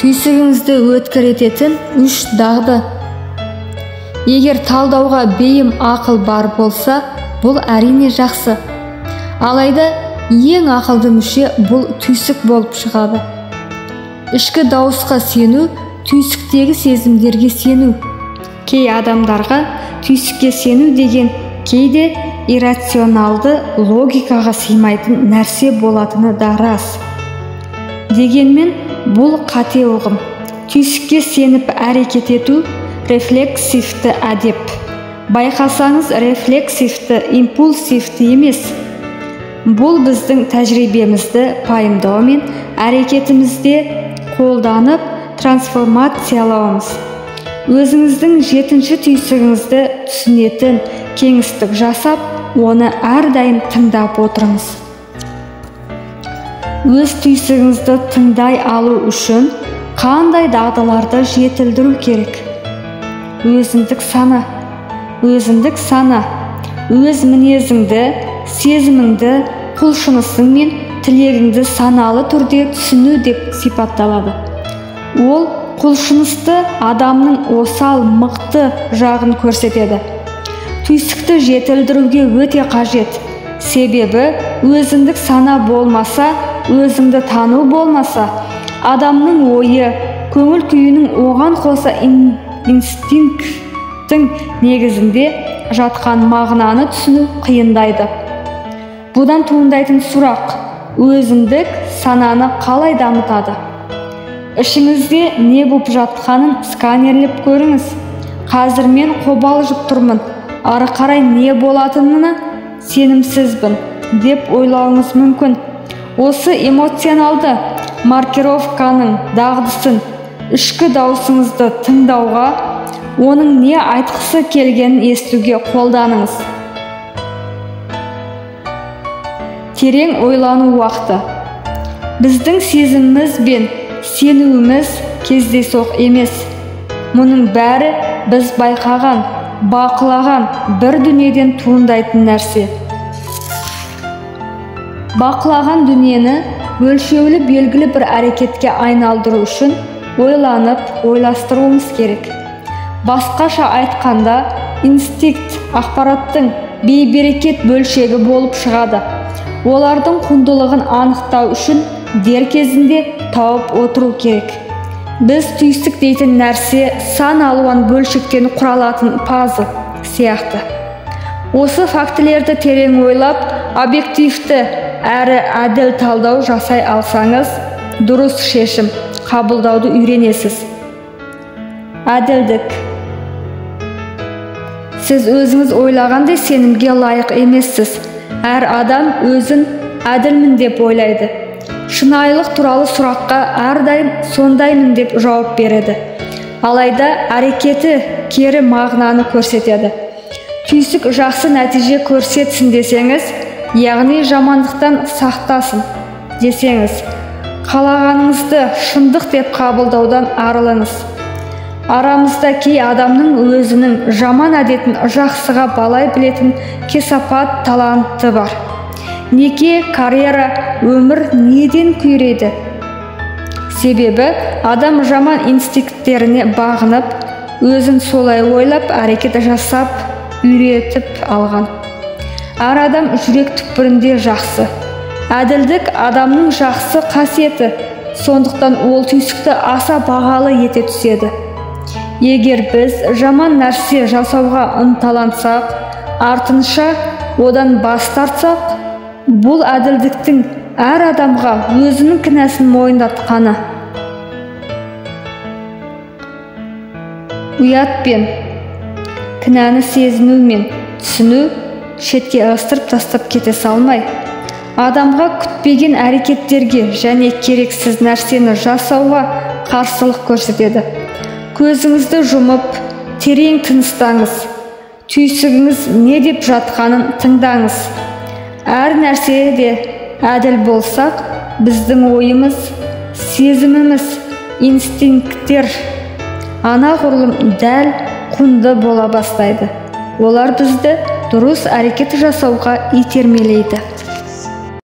түйсігіңізді өткір ететін 3 дағды. Егер талдауға бейім ақыл бар болса, бұл әрине жақсы. Алайда ең ақылды мүше бұл түйсік болып шығады. Ішкі дауысқа сену, түйсіктегі сезімдерге сену. Кей адамдарға түйсікке сену деген кейде иррационалды логикаға сыймайтын нәрсе болатыны да рас. Дегенмен бұл қате ұғым. Түйсікке сеніп әрекет ету рефлексивті әдеп. Байқасаңыз, рефлексивті, импульсивті емес. Бұл біздің тәжірибемізді пайымдау мен әрекетімізде қолданып трансформациялауымыз. Өзіңіздің 7-ші түйсігіңізді түсінетін кеңістік жасап, оны әрдайым тыңдап отырыңыз. Өз түйсігіңізді тыңдай алу үшін қандай дағдыларды жетілдіру керек? Өзіндік сана. Өзіндік сана өз мінезіңді, сезіміңді, құлшынысың мен тілегіңді саналы түрде түсіну деп сипатталады. Ол құлшынысты адамның осал, мықты жағын көрсетеді. Түйсікті жетілдіруге өте қажет. Себебі өзіндік сана болмаса, өзіңді тану болмаса, адамның ойы, көңіл күйінің оған қоса инстинкттің негізінде жатқан мағынаны түсіну қиындайды. Бұдан туындайтын сұрақ: өзіндік сананы қалай дамытады? Ішіңізде не болып жатқанын сканерлеп көріңіз. Қазір мен қобалжып тұрмын, ары қарай не болатынына сенімсізбін деп ойлауыңыз мүмкін. Осы эмоционалды маркировканың дағдысын ішкі даусыңызды тыңдауға, оның не айтқысы келгенін естуге қолданыңыз. Терең ойлану уақыты. Біздің сезіміміз бен сенуіміз кездейсоқ емес. Мұның бәрі біз байқаған, бақылаған бір дүниеден туындайтын нәрсе. Бақылаған дүниені өлшеулі белгілі бір әрекетке айналдыру үшін ойланып, ойластыруымыз керек. Басқаша айтқанда, инстинкт ақпараттың бейберекет бөлшегі болып шығады. Олардың құндылығын анықтау үшін дер кезінде тауып отыру керек. Біз түйсік дейтін нәрсе сан алуан бөлшектен құралатын пазл сияқты. Осы фактілерді терең ойлап, объективті әрі әділ талдау жасай алсаңыз, дұрыс шешім қабылдауды үйренесіз. Әділдік. Сіз өзіңіз ойлағандай сенімге лайық емессіз. Әр адам өзін әділмін деп ойлайды. Шынайылық туралы сұраққа әрдайым сондаймын деп жауап береді. Алайда әрекеті кері мағынаны көрсетеді. Түйсік жақсы нәтиже көрсетсін десеңіз, яғни жамандықтан сақтасын десеңіз, қалағаныңызды шындық деп қабылдаудан арылыңыз. Арамызда кей адамның өзінің жаман әдетін жақсыға балай білетін кесапат таланты бар. Неке, карьера, өмір неден күйрейді? Себебі адам жаман инстинкттеріне бағынып, өзін солай ойлап, әрекет жасап, үйретіп алған. Әр адам жүрек түкпірінде жақсы. Әділдік адамның жақсы қасиеті, сондықтан ол түйсікті аса бағалы ете түседі. Егер біз жаман нәрсе жасауға ынталансақ, артынша одан бас тартсақ, бұл әділдіктің әр адамға өзінің кінәсін мойындатқаны. Ұятпен, кінәні сезіну мен түсіну шетке ығыстырып тастап кете салмай, адамға күтпеген әрекеттерге және керексіз нәрсені жасауға қарсылық көрсетеді. Көзіңізді жұмып, терең тыныстаңыз. Түйсігіңіз не деп жатқанын тыңдаңыз. Әр нәрседе әділ болсақ, біздің ойымыз, сезіміміз, инстинкттер анағұрлым дәл, құнды бола бастайды. Олар бізді дұрыс әрекет жасауға итермелейді.